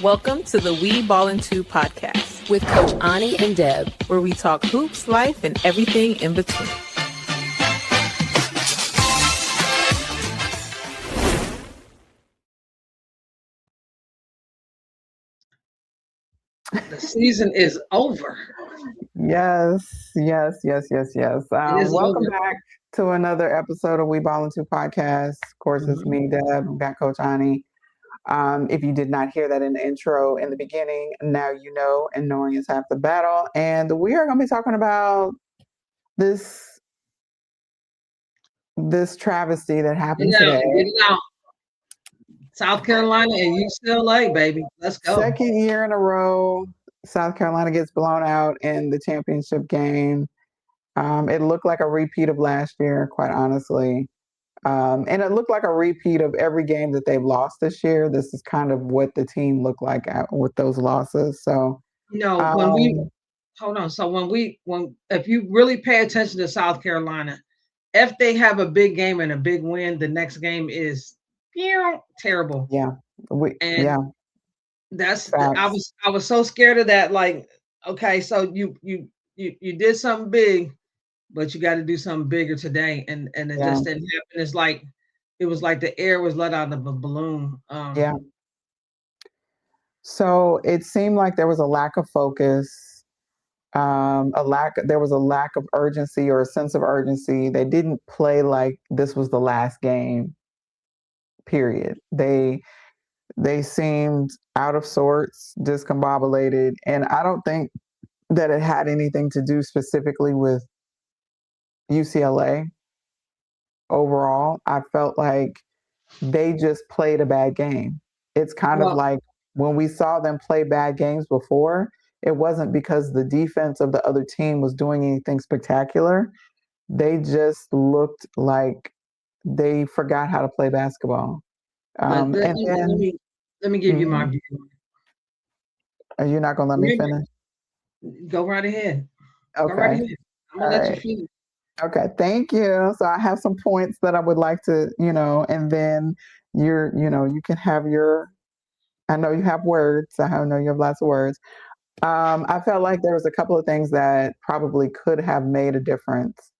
Welcome to the We Ballin' 2 podcast with Coach Ani and Deb, where we talk hoops, life, and everything in between. The season is over. Yes. Welcome back to another episode of We Ballin' 2 podcast. Of course, it's me, Deb, got Coach Ani. If you did not hear that in the intro in the beginning, now you know, and knowing is half the battle. And we are going to be talking about this travesty that happened today. Get it out. South Carolina and UCLA, baby. Let's go. Second year in a row, South Carolina gets blown out in the championship game. It looked like a repeat of last year, quite honestly. And it looked like a repeat of every game that they've lost this year. This is kind of what the team looked like with those losses. So, if you really pay attention to South Carolina, if they have a big game and a big win, the next game is terrible. That's facts. I was so scared of that. Like, okay, so you did something big, but you got to do something bigger today, and it just didn't happen. It's like it was like the air was let out of a balloon. So it seemed like there was a lack of focus, there was a lack of urgency or a sense of urgency. They didn't play like this was the last game. Period. They seemed out of sorts, discombobulated, and I don't think that it had anything to do specifically with UCLA. Overall, I felt like they just played a bad game. It's kind of like when we saw them play bad games before, it wasn't because the defense of the other team was doing anything spectacular. They just looked like they forgot how to play basketball. Let me give you my view. Are you not going to let me finish? Go right ahead. Okay. Go right ahead. I'm going to let you finish. Okay, thank you. So I have some points that I would like to, and then you can have I know you have words. I know you have lots of words. I felt like there was a couple of things that probably could have made a difference.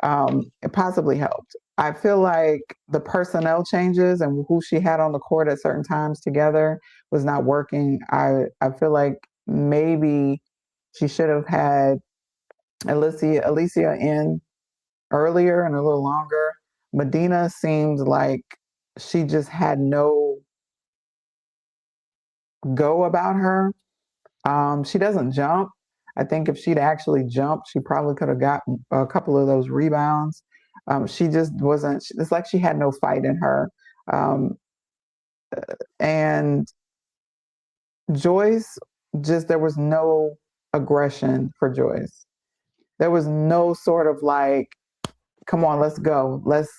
It possibly helped. I feel like the personnel changes and who she had on the court at certain times together was not working. I feel like maybe she should have had Alicia in earlier and a little longer. Medina seemed like she just had no go about her. She doesn't jump. I think if she'd actually jumped, she probably could have gotten a couple of those rebounds. She just wasn't, it's like she had no fight in her. And Joyce, there was no aggression for Joyce. There was no sort of like, come on, let's go. Let's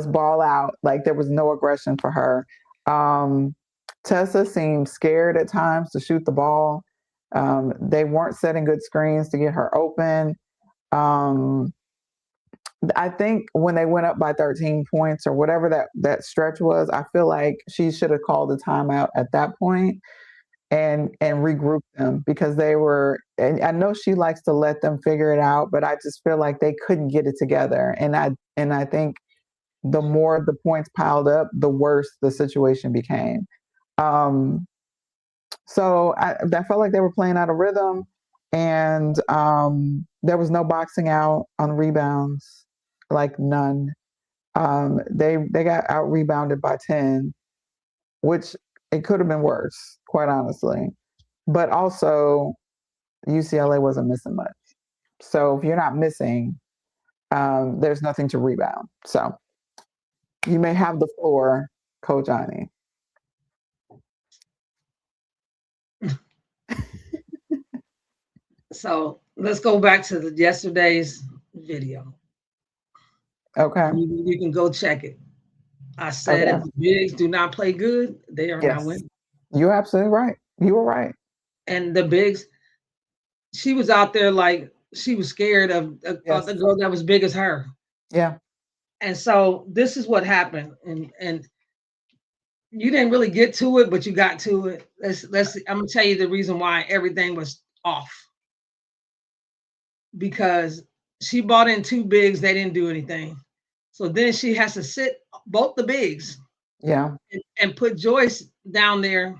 ball out. Like there was no aggression for her. Tessa seemed scared at times to shoot the ball. They weren't setting good screens to get her open. I think when they went up by 13 points or whatever that stretch was, I feel like she should have called a timeout at that point and regrouped them because they were, and I know she likes to let them figure it out, but I just feel like they couldn't get it together. And I think the more the points piled up, the worse the situation became. So I felt like they were playing out of rhythm, and there was no boxing out on rebounds, like none. They got out rebounded by 10, which it could have been worse, quite honestly. But also, UCLA wasn't missing much. So if you're not missing, there's nothing to rebound. So you may have the floor, Coach Ani. So let's go back to yesterday's video. Okay. You can go check it. I said if the bigs do not play good, they are not winning. You're absolutely right. You were right. And the bigs, she was out there like she was scared of the girl that was big as her. Yeah. And so this is what happened. And You didn't really get to it, but you got to it. I'm gonna tell you the reason why everything was off. Because she bought in two bigs, they didn't do anything. So then she has to sit both the bigs. Yeah. And put Joyce down there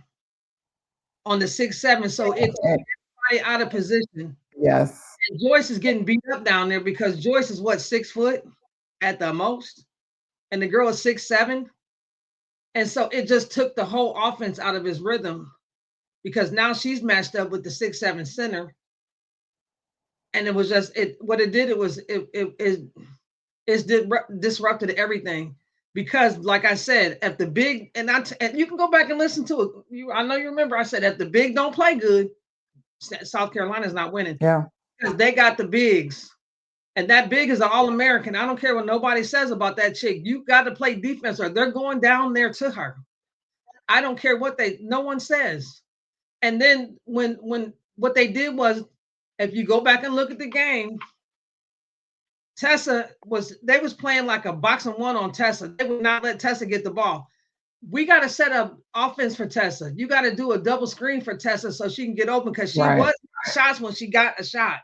on the 6-7. So it's everybody out of position. Yes. And Joyce is getting beat up down there because Joyce is what, 6 foot at the most, and the girl is 6'7". And so it just took the whole offense out of his rhythm because now she's matched up with the 6'7" center. And it was just what it did, it disrupted everything. Because like I said, if the big and you can go back and listen to it. I know you remember I said if the big don't play good, South Carolina's not winning. Yeah. Because they got the bigs. And that big is an All-American. I don't care what nobody says about that chick. You got to play defense or they're going down there to her. I don't care what no one says. And then when what they did was, if you go back and look at the game, they was playing like a boxing one on Tessa. They would not let Tessa get the ball. We got to set up offense for Tessa. You got to do a double screen for Tessa so she can get open because she was shots when she got a shot.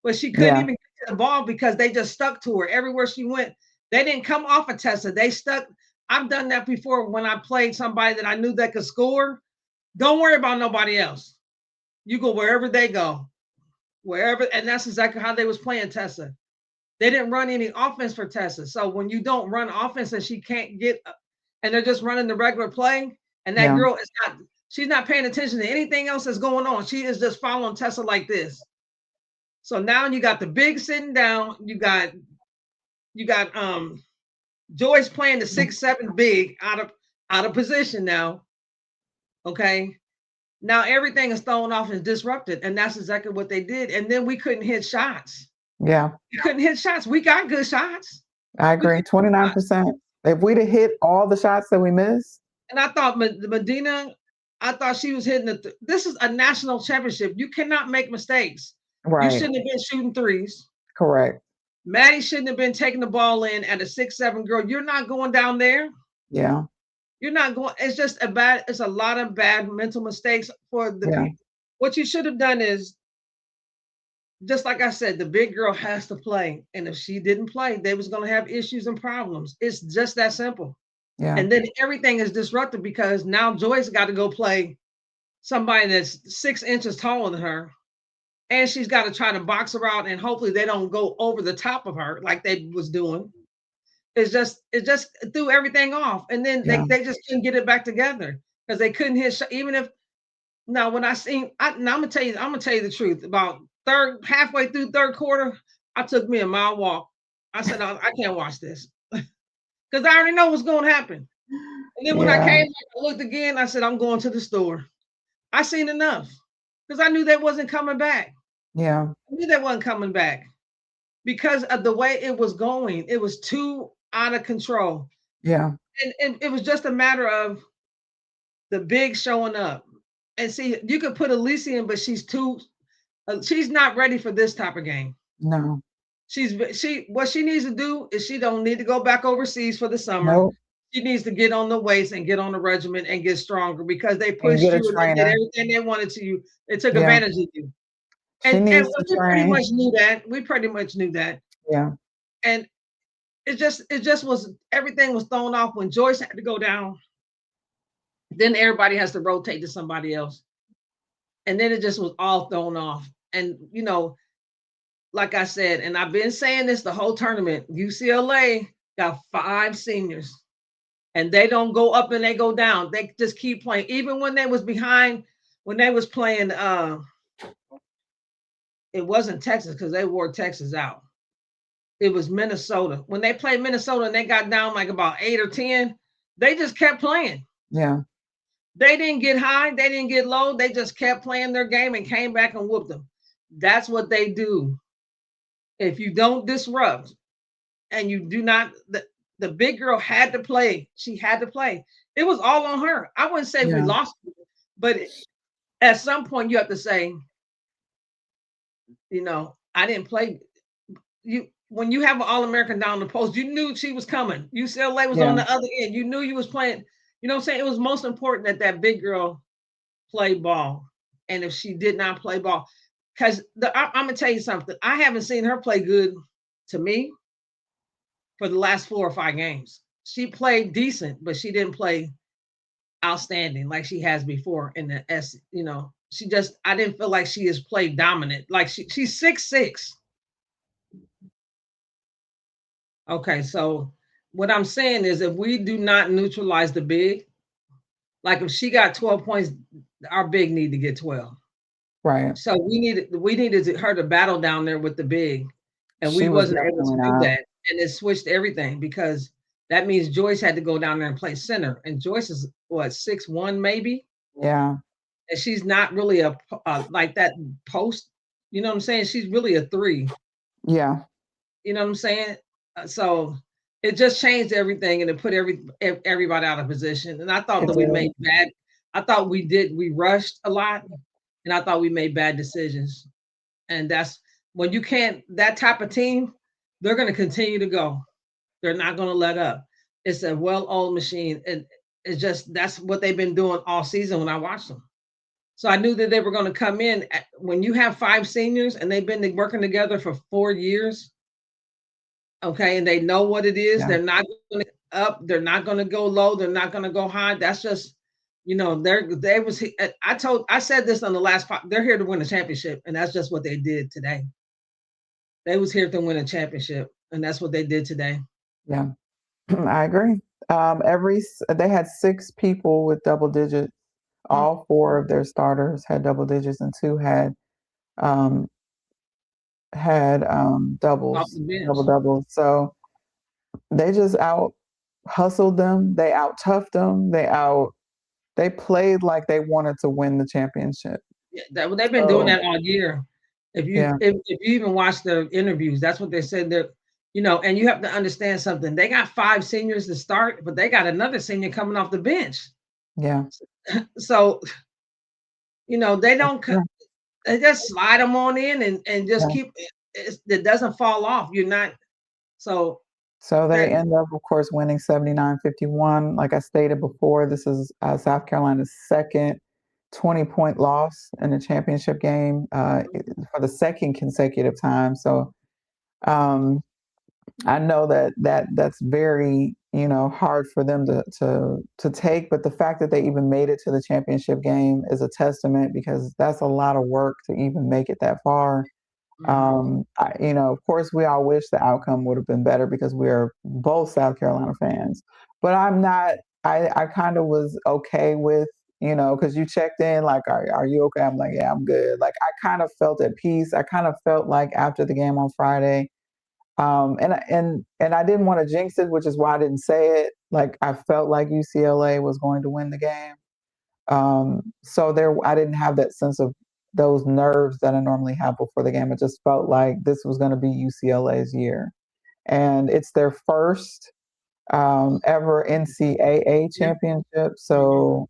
But she couldn't even get to the ball because they just stuck to her everywhere she went. They didn't come off of Tessa. They stuck. I've done that before when I played somebody that I knew that could score. Don't worry about nobody else. You go wherever they go. Wherever, and that's exactly how they was playing Tessa. They didn't run any offense for Tessa. So when you don't run offense and she can't get, and they're just running the regular play, and that girl is she's not paying attention to anything else that's going on. She is just following Tessa like this. So now you got the big sitting down. You got Joyce playing the 6'7" big out of position now. Okay. Now everything is thrown off and disrupted. And that's exactly what they did. And then we couldn't hit shots. Yeah. We couldn't hit shots. We got good shots. I agree. 29%. If we'd have hit all the shots that we missed. And I thought Medina, I thought she was hitting this is a national championship. You cannot make mistakes. Right. You shouldn't have been shooting threes. Correct. Maddie shouldn't have been taking the ball in at a 6'7" girl. You're not going down there. Yeah. You're not going. It's just it's a lot of bad mental mistakes for the people. What you should have done is, just like I said, the big girl has to play. And if she didn't play, they was going to have issues and problems. It's just that simple. Yeah. And then everything is disrupted because now Joyce got to go play somebody that's 6 inches taller than her. And she's got to try to box her out, and hopefully they don't go over the top of her like they was doing. It just threw everything off, and then they just couldn't get it back together because they couldn't hit. Even if now, when I'm gonna tell you the truth. About halfway through third quarter, I took me a mile walk. I said I can't watch this because I already know what's going to happen. And then when I came back, I looked again. I said I'm going to the store. I seen enough because I knew they wasn't coming back. Yeah. I knew they wasn't coming back because of the way it was going. It was too out of control. Yeah. And it was just a matter of the big showing up. And see, you could put Elise in, but she's not ready for this type of game. No. What she needs to do is she don't need to go back overseas for the summer. Nope. She needs to get on the weights and get on the regimen and get stronger because they pushed you and they did everything they wanted to you. They took advantage of you. And we pretty much knew that. We pretty much knew that. Yeah. And it just was, everything was thrown off when Joyce had to go down. Then everybody has to rotate to somebody else. And then it just was all thrown off. And, like I said, and I've been saying this the whole tournament, UCLA got 5 seniors. And they don't go up and they go down. They just keep playing. Even when they was behind, when they was playing, it wasn't Texas because they wore Texas out. It was Minnesota. When they played Minnesota and they got down like about 8 or 10, they just kept playing. Yeah. They didn't get high. They didn't get low. They just kept playing their game and came back and whooped them. That's what they do. If you don't disrupt and you do not, the big girl had to play. She had to play. It was all on her. I wouldn't say we lost, but at some point you have to say, I didn't play. When you have an All-American down the post, you knew she was coming. UCLA was on the other end. You knew you was playing. You know what I'm saying? It was most important that that big girl play ball. And if she did not play ball, because I'm gonna tell you something, I haven't seen her play good to me for the last 4 or 5 games. She played decent, but she didn't play outstanding like she has before in the S. You know, she just I didn't feel like she has played dominant. Like she's 6'6". Okay, so what I'm saying is if we do not neutralize the big, like if she got 12 points, our big need to get 12. Right. So we needed her to battle down there with the big, and we She was wasn't able to definitely do not. that. And it switched everything because that means Joyce had to go down there and play center. And Joyce is what 6'1" maybe, Yeah. and she's not really a like that post. You know what I'm saying? She's really a three. Yeah. You know what I'm saying? So it just changed everything, and it put everybody out of position. And I thought It that we did. made bad. I thought we rushed a lot, and I thought we made bad decisions. And that's when you can't. That type of team, they're going to continue to go. They're not going to let up. It's a well-oiled machine, and it's just that's what they've been doing all season when I watched them. So I knew that they were going to come in. When you have 5 seniors and they've been working together for 4 years, okay, and they know what it is. Yeah. They're not going to up. They're not going to go low. They're not going to go high. That's just, they was. I said this on the last. They're here to win a championship, and that's just what they did today. They was here to win a championship, and that's what they did today. Yeah. I agree. They had 6 people with double digits. All 4 of their starters had double digits, and 2 um, had Off doubles, the bench. double doubles. So they just out hustled them. They out toughed them. They played like they wanted to win the championship. Yeah, they've been doing So that all year. If you yeah, if you even watch the interviews, that's what they said. They're, and you have to understand something. They got 5 seniors to start, but they got another senior coming off the bench. yeah, So they don't. yeah, They just slide them on in and just yeah. keep it doesn't fall off. You're not so So they that end up, of course, winning 79-51. Like I stated before, this is South Carolina's second 20-point loss in the championship game for the second consecutive time. So um, I know that's very, hard for them to take, but the fact that they even made it to the championship game is a testament because that's a lot of work to even make it that far. Of course, we all wish the outcome would have been better because we are both South Carolina fans. But I'm not. I kind of was okay with, because you checked in like, are you okay? I'm like, yeah, I'm good. Like I kind of felt at peace. I kind of felt like after the game on Friday, and I didn't want to jinx it, which is why I didn't say it. Like I felt like UCLA was going to win the game. So I didn't have that sense of those nerves that I normally have before the game. It just felt like this was going to be UCLA's year, and it's their first ever NCAA yeah. championship. Mhm. So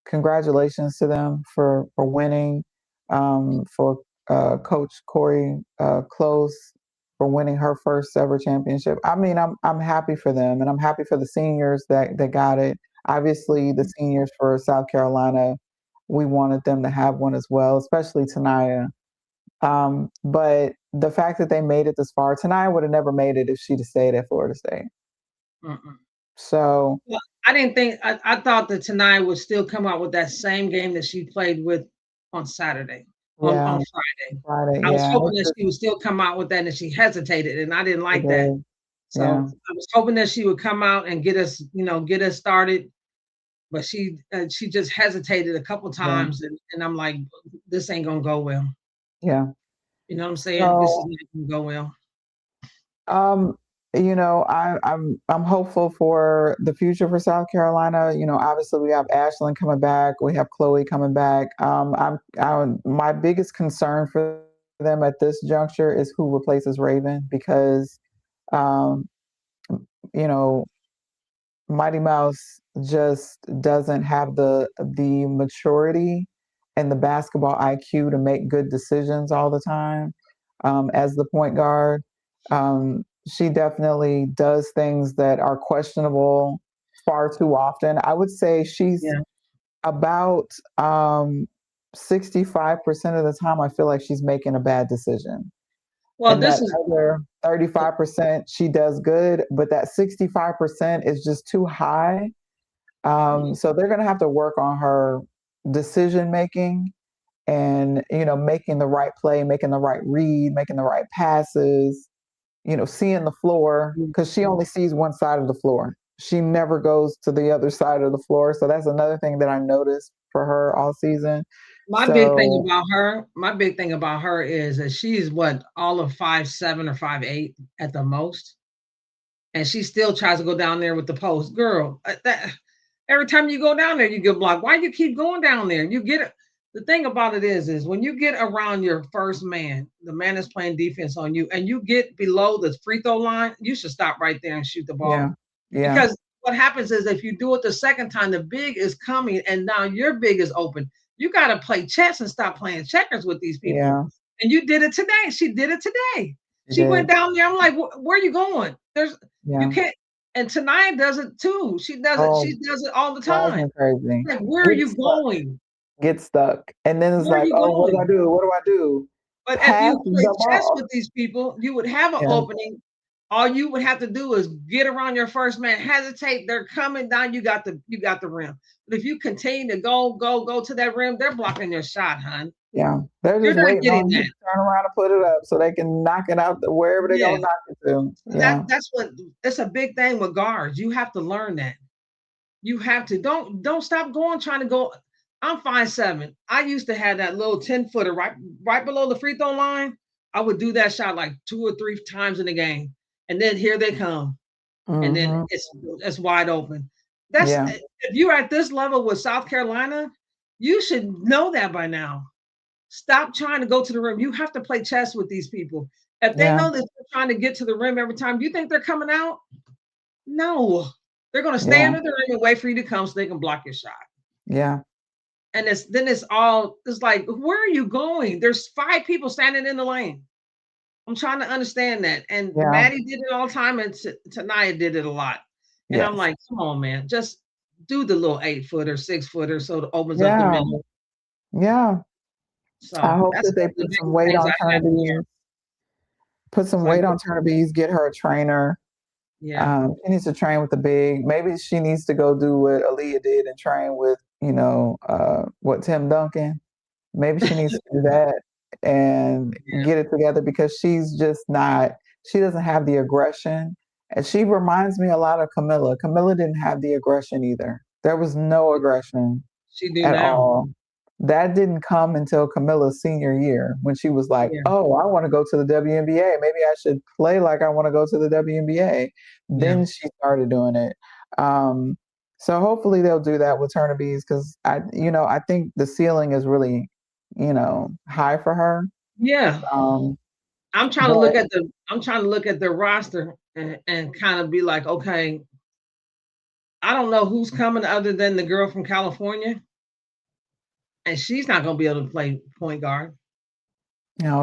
congratulations to them for winning, for Coach Corey Close for winning her first ever championship. I mean, I'm happy for them, and I'm happy for the seniors that got it. Obviously, the seniors for South Carolina, we wanted them to have one as well, especially Tanaya. But the fact that they made it this far, Tanaya would have never made it if she'd have stayed at Florida State. Mm-mm. So Well, I didn't think I thought that tonight would still come out with that same game that she played with on Saturday, on yeah, Friday. Friday, I was yeah, hoping that she would still come out with that, and she hesitated, and I didn't it like that. did. So Yeah, I was hoping that she would come out and get us started. But she just hesitated a couple yeah, times, and I'm like, this ain't gonna go well. yeah. You know what I'm saying? This is So, not gonna go well. um, I'm hopeful for the future for South Carolina. Obviously we have Ashlyn coming back, we have Chloe coming back. My biggest concern for them at this juncture is who replaces Raven because um, you know, Mighty Mouse just doesn't have the maturity and the basketball IQ to make good decisions all the time. As the point guard, she definitely does things that are questionable far too often. I would say she's Yeah. about 65% of the time I feel like she's making a bad decision. Well, And this that is other 35% she does good, but that 65% is just too high. So they're gonna have to work on her decision making and making the right play, making the right read, making the right passes, seeing the floor because she only sees one side of the floor. She never goes to the other side of the floor. So that's another thing that I noticed for her all season. my big thing So about her. My big thing about her is that she's what, all of 5'7" or 5'8" at the most, and she still tries to go down there with the post. Girl, every time you go down there, you get blocked. Why do you keep going down there? You get it. The thing about it is when you get around your first man, the man that's playing defense on you, and you get below the free throw line, you should stop right there and shoot the yeah, ball. yeah, Because what happens is if you do it the second time, the big is coming, and now your big is open. You got to play chess and stop playing checkers with these people. yeah, And you did it today. She did it today. she She went did. down there. I'm like, where are you going? You Yeah. can't. And Tanaya does it too. She does it. Oh, She does it all the drives time. me crazy. Like, where are Get you stuck. going? Get stuck. And then it's Where are like, you oh, what do I going? do? What do I do? But if Pass you play the chess ball. with these people, you would have an Yeah, opening. All you would have to do is get around your first man, hesitate. They're coming down. You got the rim. But if you continue to go to that rim, they're blocking your shot, hon. yeah. They're You're just not waiting getting on you that. to turn around and put it up so they can knock it out wherever they're Yeah. gonna knock it to. So Yeah. that's what it's a big thing with guards. You have to learn that. You have to don't stop going trying to go. I'm 5'7". I used to have that little 10-footer right below the free throw line. I would do that shot like 2 or 3 times in the game. And then here they come. And then Hmm. it's wide open. That's Yeah. if you're at this level with South Carolina, you should know that by now. Stop trying to go to the rim. You have to play chess with these people. If they Yeah. know that you're trying to get to the rim every time, you think they're coming out? No. They're going to stay Yeah. under the rim and wait for you to come so they can block your shot. Yeah. And it's like, where are you going? There's 5 people standing in the lane. I'm trying to understand that. And Yeah. Maddie did it all the time, and Tanaya did it a lot. And I'm Yes. like, come on, man, just do the little 8-footer, 6-footer, so it opens up the Yeah. middle. Yeah. I So hope that's that they one of the put some biggest weight things on I have in here. Turnerbees. Put It's some like, weight on Turnerbees. Get her a trainer. yeah, She needs to train with the big. Maybe she needs to go do what Aaliyah did and train with, what Tim Duncan. Maybe she needs to do that and yeah, get it together because she's just not. She doesn't have the aggression, and she reminds me a lot of Camilla. Camilla didn't have the aggression either. There was no aggression she do at now. all. That didn't come until Camilla's senior year when she was like, Yeah, "Oh, I want to go to the WNBA. Maybe I should play like I want to go to the WNBA." yeah, Then she started doing it. Um, so hopefully they'll do that with Turner Bees because I think the ceiling is really, high for her. yeah. Um, I'm trying to but look at the roster and kind of be like, okay, I don't know who's coming other than the girl from California, and she's not going to be able to play point guard.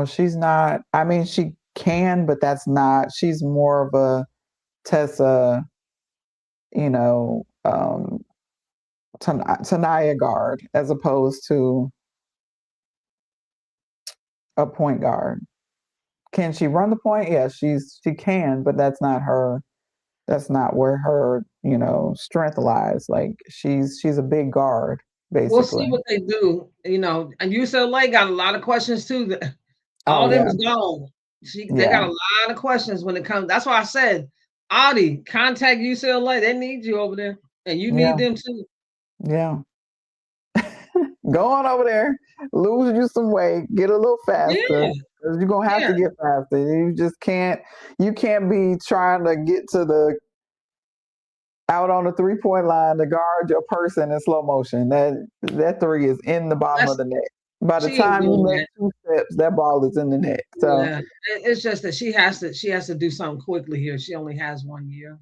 she's not. I mean, she can, but that's not. She's more of a Tessa, you know, um, Tanaya guard as opposed to a point guard. Can she run the point? Yeah, she can, but that's not her. That's not where her strength lies. Like she's a big guard We'll see basically. what they do. And UCLA got a lot of questions too. Oh All of them yeah, is gone. They got yeah, a lot of questions when it comes. That's why I said, Audie, contact UCLA. They need you over there, and you need yeah, them too. yeah. Go on over there, lose you some weight, get a little faster. Yeah, 'Cause you're gonna have yeah, to get faster. You just can't. You can't be trying to get to the out on the 3-point line to guard your person in slow motion. That three is in the bottom of that's the net. By the she ain't time you doing make that. 2 steps, that ball is in the net. So Yeah, it's just that she has to do something quickly here. She only has 1 year,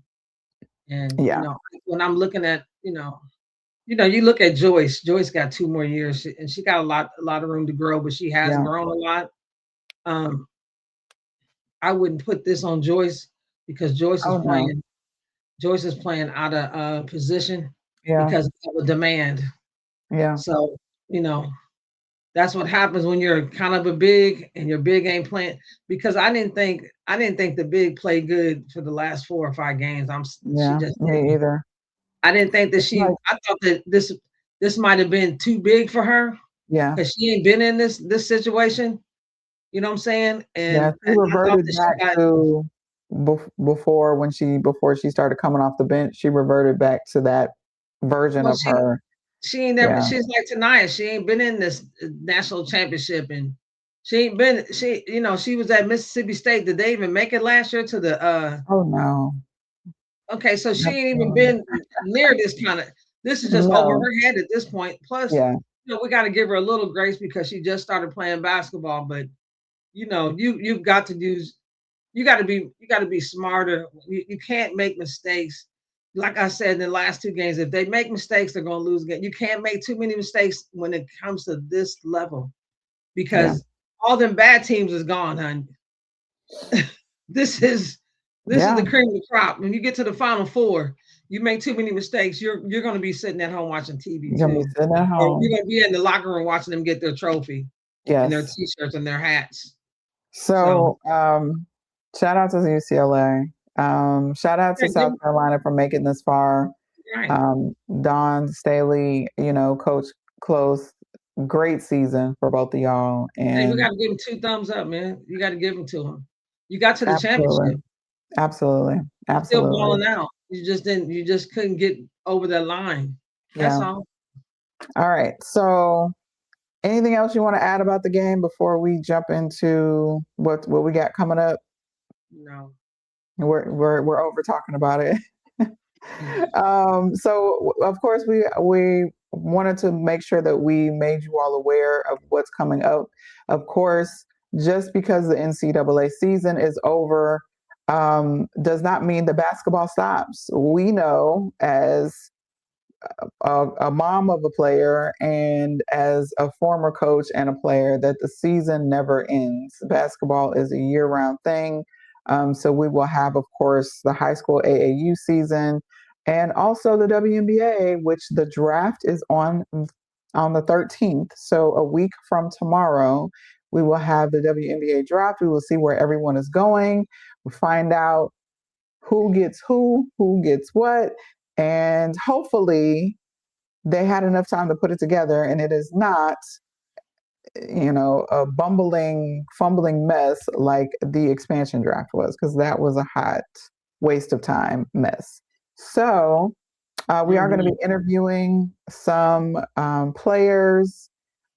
and yeah, when I'm looking at you look at Joyce. Joyce got 2 more years, and she got a lot of room to grow, but she has yeah, grown a lot. Um, I wouldn't put this on Joyce because Joyce is oh no, playing. Joyce is playing out of position Yeah. because of the demand. Yeah. So, you know, that's what happens when you're kind of a big and your big ain't playing. Because I didn't think the big played good for the last 4 or 5 games. She Yeah. just Me didn't. either. I didn't think that It's like, I thought that this might have been too big for her yeah. because she ain't been in this situation. You know what I'm saying? Yeah. She And I thought reverted that back she got to before she started coming off the bench. She reverted back to that version well, of her. she ain't never. Yeah. She's like Tanaya. She ain't been in this national championship, and she ain't been. She was at Mississippi State. Did they even make it last year to the? Oh no. Okay, so she ain't even Absolutely. been near this kind of. This is just over No. her head at this point. Plus, Yeah. we got to give her a little grace because she just started playing basketball. But you've got to do. You got to be smarter. You can't make mistakes. Like I said in the last 2 games, if they make mistakes, they're going to lose again. You can't make too many mistakes when it comes to this level Yeah. because all them bad teams is gone, honey. This is this is Yeah. the cream of the crop. When you get to the final four, you make too many mistakes. You're going to be sitting at home watching TV You're gonna be too, sitting at or you're home. going to be in the locker room watching them get their trophy and their Yes. t-shirts and their hats. So So, shout out to UCLA. Shout out to yeah, give South Carolina for making this far. right. Don Staley, coach close, great season for both of y'all. Hey, we And got to give him 2 thumbs up, man. You got to give them to him. You got to the championship. absolutely, absolutely, You still absolutely. balling out. You just didn't. You just couldn't get over that line. That's Yeah. all. All right. So, anything else you want to add about the game before we jump into what we got coming up? No. We're over talking about it. So of course we wanted to make sure that we made you all aware of what's coming up. Of course, just because the NCAA season is over, does not mean the basketball stops. We know as a mom of a player and as a former coach and a player that the season never ends. Basketball is a year-round thing. So we will have, of course, the high school AAU season and also the WNBA, which the draft is on the 13th. So a week from tomorrow, we will have the WNBA draft. We will see where everyone is going. We'll find out who gets what, and hopefully they had enough time to put it together and it is not, a fumbling mess like the expansion draft was, because that was a hot waste of time mess. So we are going to Mhm. be interviewing some players,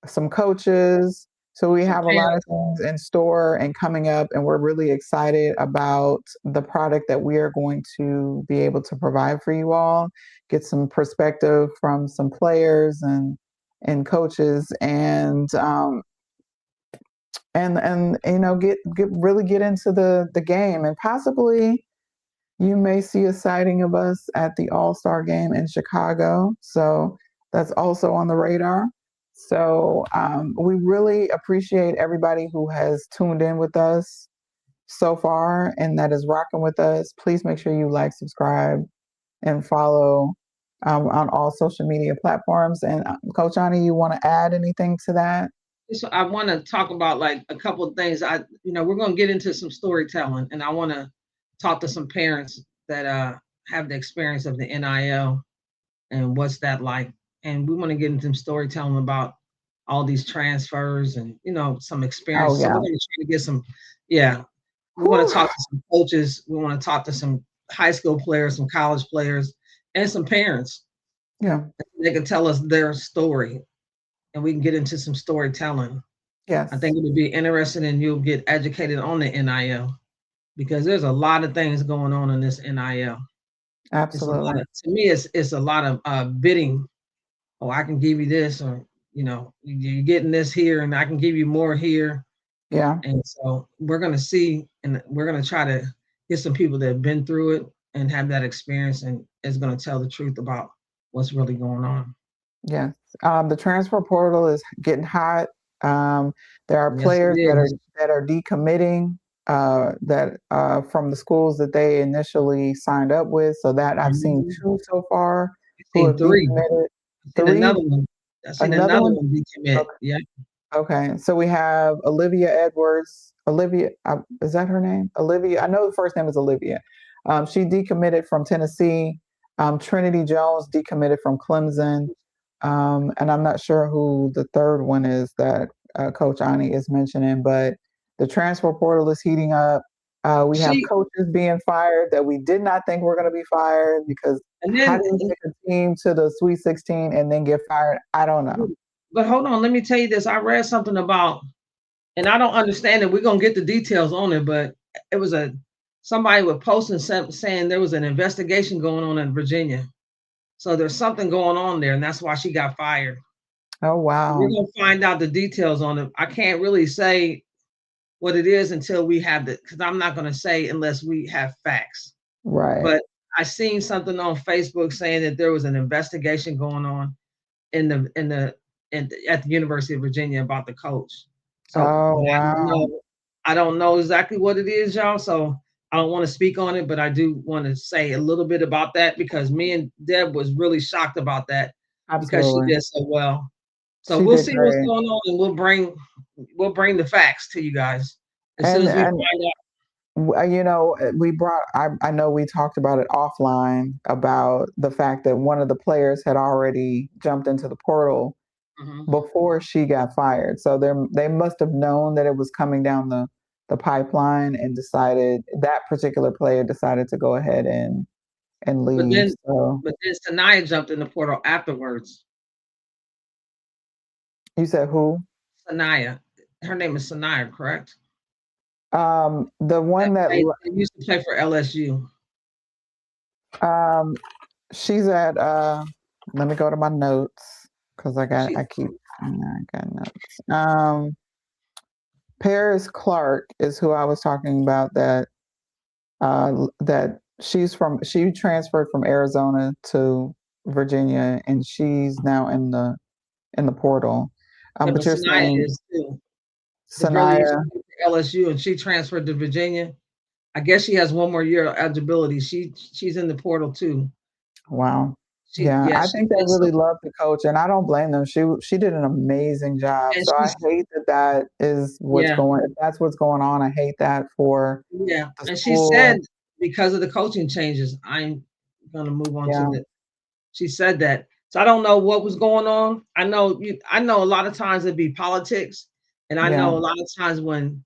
some coaches. So we Some have a lot of parents. things in store and coming up, and we're really excited about the product that we are going to be able to provide for you all. Get some perspective from some players and coaches, and get into the game, and possibly you may see a sighting of us at the All-Star game in Chicago. So that's also on the radar. So we really appreciate everybody who has tuned in with us so far and that is rocking with us. Please make sure you like, subscribe, and follow on all social media platforms. And Coach Ani, you want to add anything to that? So I want to talk about like a couple of things. We're going to get into some storytelling, and I want to talk to some parents that have the experience of the NIL and what's that like. And we want to get into some storytelling about all these transfers and some Oh experience. So yeah. we're going to try to get some, yeah. We want to Whew. talk to some coaches. We want to talk to some high school players, some college players, and some parents. Yeah. They can tell us their story, and we can get into some storytelling. I Yes. think it would be interesting, and you'll get educated on the NIL because there's a lot of things going on in this NIL. It's a lot Absolutely. of, to me, it's a lot of bidding. Oh, I can give you this, or you're getting this here, and I can give you more here. Yeah. And so we're gonna see, and we're gonna try to get some people that have been through it and have that experience, and is gonna tell the truth about what's really going on. Yes. The transfer portal is getting hot. There are Yes, it players that are is. that are decommitting. from the schools that they initially signed up with. So that I've seen Mhm. 2 so far I've who seen have 3. decommitted. I've seen 3, another one. I've seen another another one. one decommit. Okay. Yeah. Okay, so we have Olivia Edwards. Olivia, is that her name? Olivia. I know the first name is Olivia. She decommitted from Tennessee. Trinity Jones decommitted from Clemson. And I'm not sure who the third one is that Coach Ani is mentioning, but the transfer portal is heating up. We have She coaches being fired that we did not think were going to be fired because and how then do you take a team to the Sweet 16 and then get fired? I don't know. but hold on, let me tell you this. I read something about, and I don't understand it. We're gonna get the details on it, but it was somebody was posting saying there was an investigation going on in Virginia. So there's something going on there, and that's why she got fired. Oh, So we're wow. gonna find out the details on it. I can't really say what it is until we have because I'm not gonna say unless we have facts. Right. But I seen something on Facebook saying that there was an investigation going on at the University of Virginia about the coach. So, Oh, but wow. I don't know exactly what it is, y'all. So I don't want to speak on it, but I do want to say a little bit about that because me and Deb was really shocked about that because she Absolutely. did so well. So She we'll did see what's great. going on, and we'll bring the facts to you guys as soon And as we find out. I know we talked about it offline about the fact that one of the players had already jumped into the portal Mhm. before she got fired. So they must have known that it was coming down the pipeline and decided that particular player decided to go ahead and But leave. then, So but then Sanaya jumped in the portal afterwards. you said who? Sanaya, her name is Sanaya, correct? The one that They used to play for LSU. um she's at let me go to my notes because She I got notes. Paris Clark is who I was talking about that she transferred from Arizona to Virginia and she's now in the portal. Yeah, but But you're Sanaya saying is too. The girl that used to Sanaya, play for LSU and she transferred to Virginia. I guess she has one more year of eligibility. She's in the portal too. wow. She Yeah, yeah, I she think they did so really love the coach and I don't blame them. She did an amazing job. and So I she's hate that is yeah, if that's what's going on. I hate that for yeah. the And she said school. because of the coaching changes, I'm gonna move on to Yeah, the she said that. So I don't know what was going on. I know a lot of times it'd be politics. And I yeah, know a lot of times when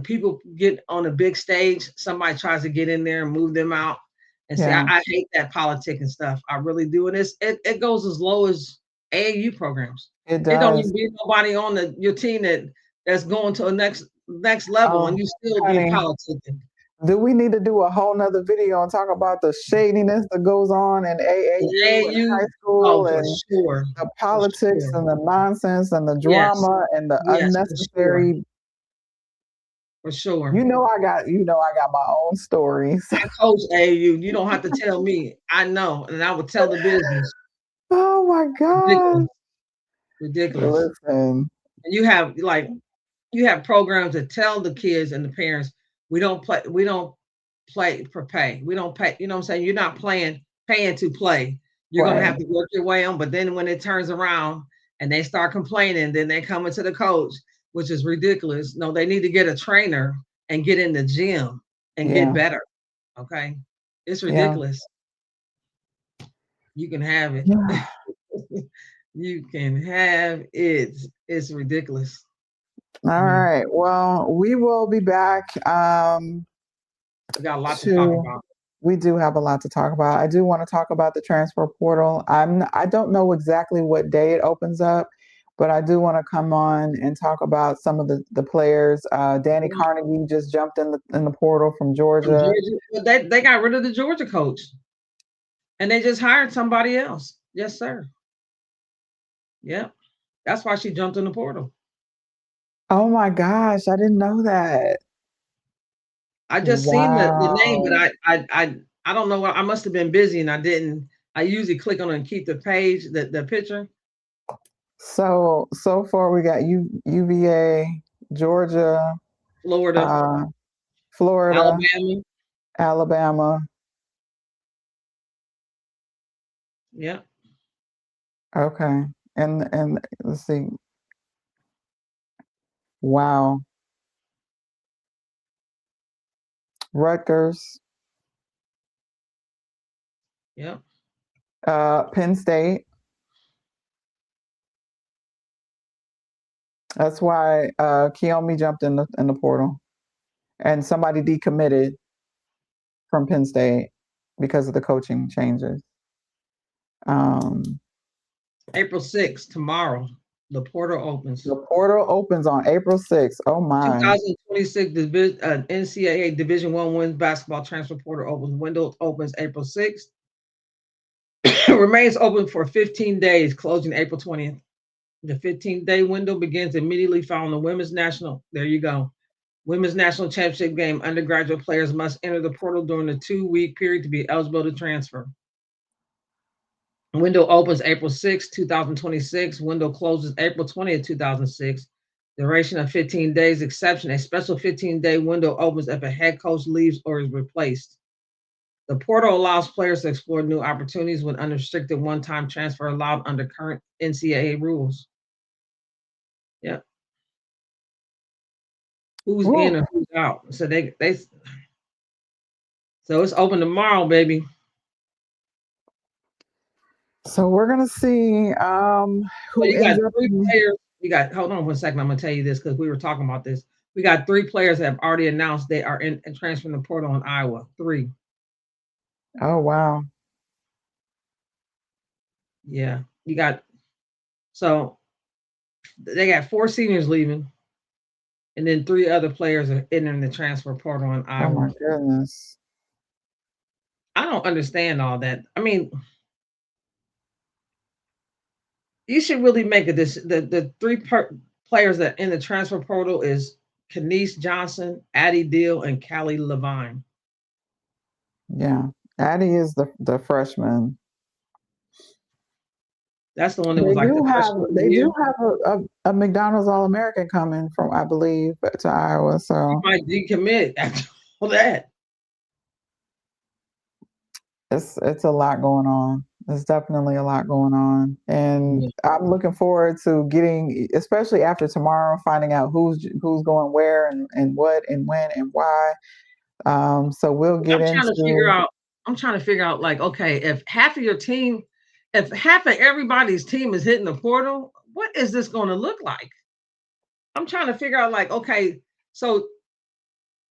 people get on a big stage, somebody tries to get in there and move them out. And see, yeah, I hate that politic and stuff. I really do. And it goes as low as AAU programs. it It don't does. even be nobody on your team that's going to a next level, and Oh, you still be honey, politicking. do we need to do a whole nother video and talk about the shadiness that goes on in And AAU and high AAU, oh, school for and sure, the for politics sure. and the nonsense and the Yes, drama and the yes, for sure, unnecessary. for sure. You know I got my own stories. I coach AAU. You don't have to tell me. I know, and I will tell the business. Oh my Ridiculous, God. ridiculous. Listen. And you have programs that tell the kids and the parents we don't play for pay. We don't pay, you know what I'm saying? You're not paying to play. You're gonna Right. have to work your way on, but then when it turns around and they start complaining, then they come into the coach, which is ridiculous. No, they need to get a trainer and get in the gym and get Yeah. better. Okay. It's Yeah. ridiculous. You can have it. Yeah. You can have it. It's ridiculous. All Yeah. right. Well, we will be back. We got a lot to talk To about. We do have a lot to talk about. I do want to talk about the transfer portal. I don't know exactly what day it opens up, but I do want to come on and talk about some of the players. Danny Carnegie just jumped in the portal from From Georgia. Georgia, but they got rid of the Georgia coach and they just hired somebody else. Yes, sir. Yep. That's why she jumped in the portal. Oh my gosh, I didn't know that. I just seen the name, but Wow. I don't know what I must have been busy and I didn't. I usually click on it and keep the page, the picture. So far we got UVA, Georgia, Florida. Florida, Alabama. Alabama. Yeah. Okay. And let's see. Wow. Rutgers, Yeah. Penn State. That's why Kiyomi jumped in the portal, and somebody decommitted from Penn State because of the coaching changes. April 6th, tomorrow, the portal opens. The portal opens on April 6th. Oh my. 2026 NCAA Division I women's basketball transfer portal opens. Window opens April 6th. Remains open for 15 days, closing April 20th. The 15-day window begins immediately following the women's national. There you go. Women's national championship game. Undergraduate players must enter the portal during the 2-week period to be eligible to transfer. Window opens April 6, 2026. Window closes April 20th, 2006. Duration of 15 days. Exception: a special 15-day window opens if a head coach leaves or is replaced. The portal allows players to explore new opportunities with unrestricted one-time transfer allowed under current NCAA rules. Yeah. Who's in and who's out? So so it's open tomorrow, baby. So we're gonna see who you got ends up. 3 players. You got, hold on 1 second. I'm gonna tell you this because we were talking about this. We got 3 players that have already announced they are in transferring the portal in Iowa. 3. Oh wow. Yeah. You got, so they got 4 seniors leaving, and then 3 other players are entering the transfer portal in Iowa. Oh my goodness. I don't understand all that. I mean, you should really make this. The 3 players that in the transfer portal is Kenise Johnson, Addie Deal, and Callie Levine. Yeah, Addie is the freshman. That's the one that was like the freshman. They do have a McDonald's All-American coming from, I believe, to Iowa. So he might decommit after all that. It's a lot going on. There's definitely a lot going on, and I'm looking forward to getting, especially after tomorrow, finding out who's going where and what and when and why. So we'll get I'm trying to figure out, like, okay, if half of your team, if half of everybody's team is hitting the portal, what is this going to look like? I'm trying to figure out, like, okay, so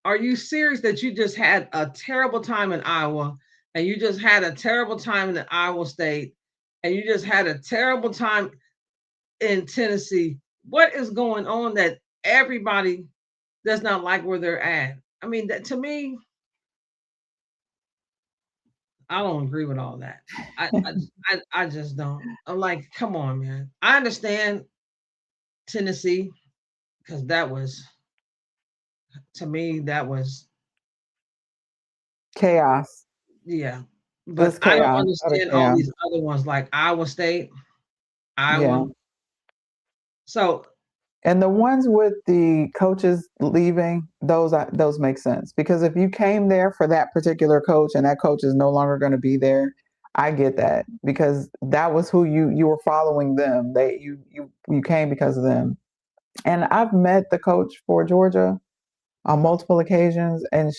are you serious that you just had a terrible time in Iowa, and you just had a terrible time in Iowa State, and you just had a terrible time in Tennessee? What is going on that everybody does not like where they're at? I mean, that, to me, I don't agree with all that. I just don't. I'm like, come on, man. I understand Tennessee because that was, to me, that was chaos. Yeah, but I don't understand all these other ones like Iowa State, Iowa. Yeah. So, and the ones with the coaches leaving, those make sense, because if you came there for that particular coach and that coach is no longer going to be there, I get that, because that was who you were following them. You came because of them. And I've met the coach for Georgia on multiple occasions, and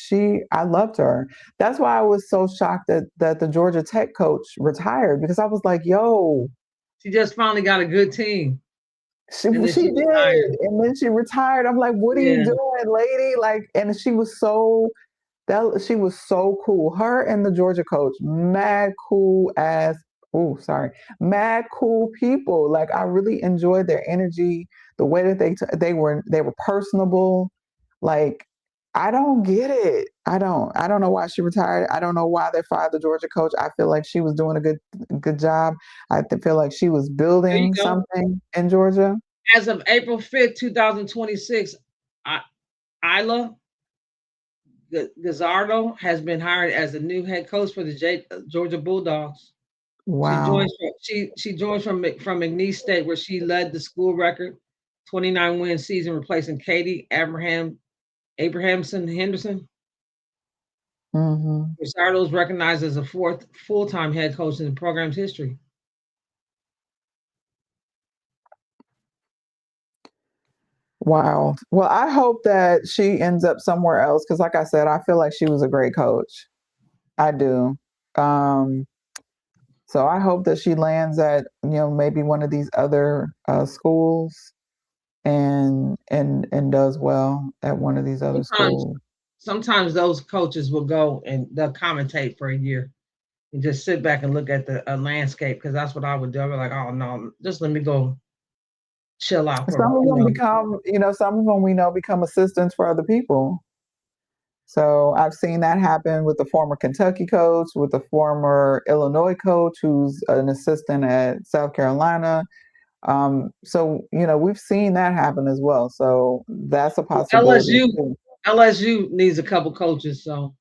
I loved her. That's why I was so shocked that the Georgia Tech coach retired, because I was like, yo, she just finally got a good team. She did, retired. And then she retired. I'm like, what are you doing, lady? Like, and she was so cool. Her and the Georgia coach, mad cool people. Like, I really enjoyed their energy, the way that they were personable. Like, I don't get it. I don't know why she retired. I don't know why they fired the Georgia coach. I feel like she was doing a good job. I feel like she was building something in Georgia. As of April 5th, 2026, Isla Gazzardo has been hired as the new head coach for the Georgia Bulldogs. Wow. She joins from McNeese State, where she led the school record 29-win season, replacing Katie Abrahamson Henderson. Mm-hmm. Rosardo is recognized as the fourth full-time head coach in the program's history. Wow. Well, I hope that she ends up somewhere else because, like I said, I feel like she was a great coach. I do. Um, so I hope that she lands at maybe one of these other schools and does well at one of these other Sometimes, schools. sometimes those coaches will go and they'll commentate for a year and just sit back and look at the landscape because that's what I would do. I'd be like, oh no, just let me go chill out for Some of them become, some of them we know become assistants for other people. So I've seen that happen with the former Kentucky coach, with the former Illinois coach who's an assistant at South Carolina. So we've seen that happen as well. So that's a possibility LSU. too. LSU needs a couple coaches, so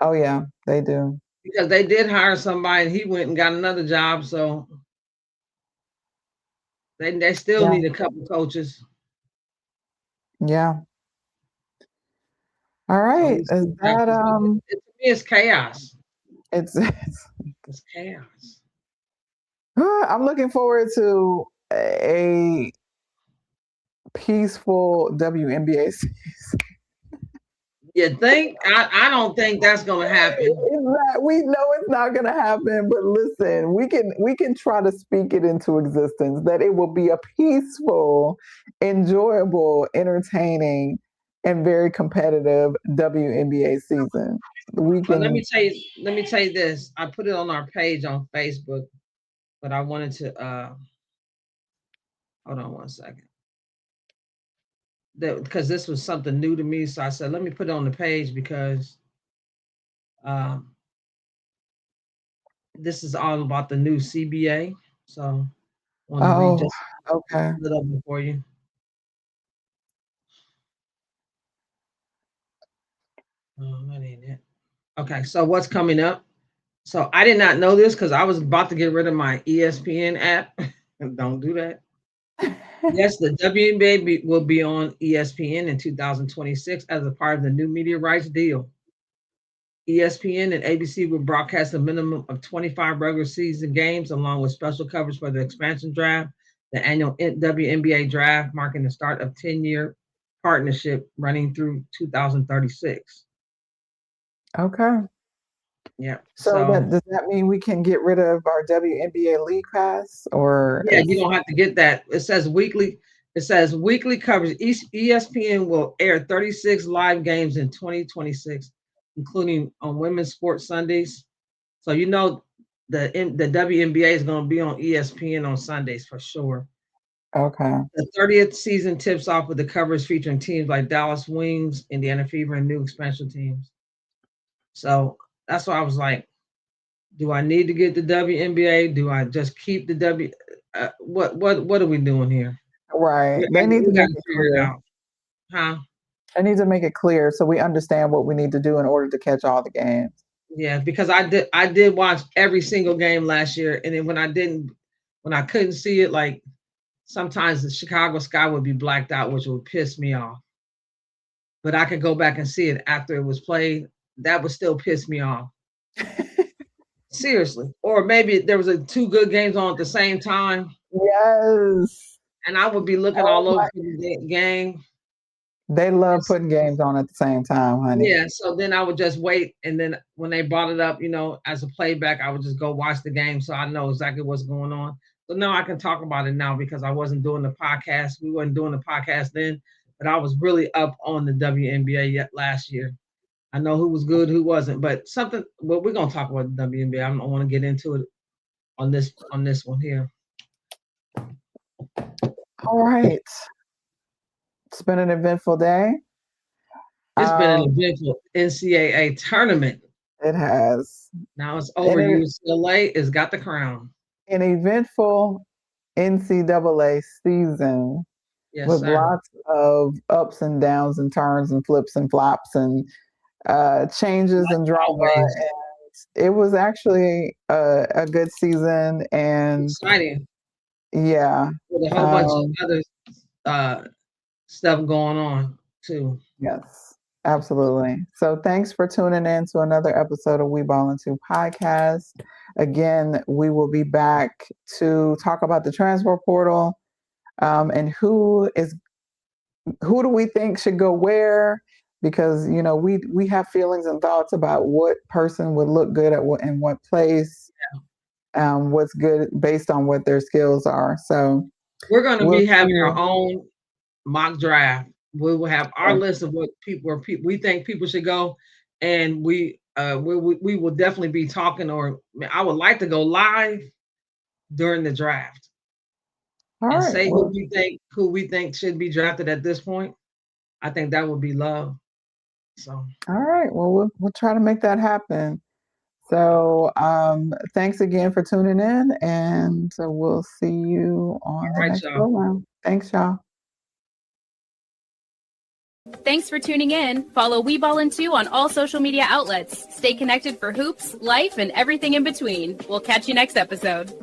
Oh yeah, they do. because they did hire somebody and he went and got another job, so they still Yeah, need a couple coaches. yeah. All So right. we see Is what that happens. But to me, it's chaos. it's It's chaos. I'm looking forward to a peaceful WNBA season. You think? I don't think that's gonna happen. We know it's not going to happen, but listen, we can try to speak it into existence that it will be a peaceful, enjoyable, entertaining, and very competitive WNBA season. We But let can. me tell you, this. I put it on our page on Facebook, but I wanted to hold on one second. Because this was something new to me, so I said, let me put it on the page because um, this is all about the new CBA. So I want to read Oh, just okay. a little bit for you. Oh, that ain't it. Okay, so what's coming up? So I did not know this because I was about to get rid of my ESPN app. Don't do that. Yes, the WNBA will be on ESPN in 2026 as a part of the new media rights deal. ESPN and ABC will broadcast a minimum of 25 regular season games along with special coverage for the expansion draft, the annual WNBA draft, marking the start of 10-year partnership running through 2036. Okay. Yeah. So So does that mean we can get rid of our WNBA league pass, or yeah, you don't have to get that. It says weekly. It says weekly coverage. ESPN will air 36 live games in 2026, including on Women's Sports Sundays. So the WNBA is going to be on ESPN on Sundays for sure. okay? The 30th season tips off with the coverage featuring teams like Dallas Wings, Indiana Fever, and new expansion teams. So that's why I was like, do I need to get the WNBA? Do I just keep the W? What are we doing here? Right. We, They need to we got make to it figure it clear. out, huh? They need to make it clear so we understand what we need to do in order to catch all the games. Yeah, because I did watch every single game last year, and then when I couldn't see it, like sometimes the Chicago sky would be blacked out, which would piss me off. But I could go back and see it after it was played. That would still piss me off. Seriously. Or maybe there was two good games on at the same time, Yes. and I would be looking Oh all over my. for the game. They love It's- putting games on at the same time, honey. yeah, so then I would just wait, and then when they brought it up, as a playback, I would just go watch the game, so I know exactly what's going on. So now I can talk about it now because I wasn't doing the podcast. We weren't doing the podcast then, but I was really up on the WNBA yet last year. I know who was good, who wasn't, but something. Well, we're gonna talk about the WNBA. I don't want to get into it on this one here. All right. It's been an eventful day. It's been an Um, eventful NCAA tournament. it has Now it's an, over. UCLA has got the crown. an eventful NCAA season Yes, with sir. lots of ups and downs and turns and flips and flops and changes Like and drama. always, And it was actually a good season. And exciting yeah, with a whole bunch of um, other uh, stuff going on too. yes. Absolutely. So thanks for tuning in to another episode of We Ballin' 2 podcast. Again, we will be back to talk about the transfer portal, and who do we think should go where? Because we have feelings and thoughts about what person would look good at what in what place, what's good based on what their skills are. So we're going to be having our own mock draft. We will have our list of where we think people should go, and we will definitely be talking. Or I would like to go live during the draft and say who we think should be drafted at this point. I think that would be love. So all right, well we'll try to make that happen. So thanks again for tuning in, and so we'll see you on the next program. Thanks, y'all. Thanks for tuning in. Follow We Ballin' 2 on all social media outlets. Stay connected for hoops, life, and everything in between. We'll catch you next episode.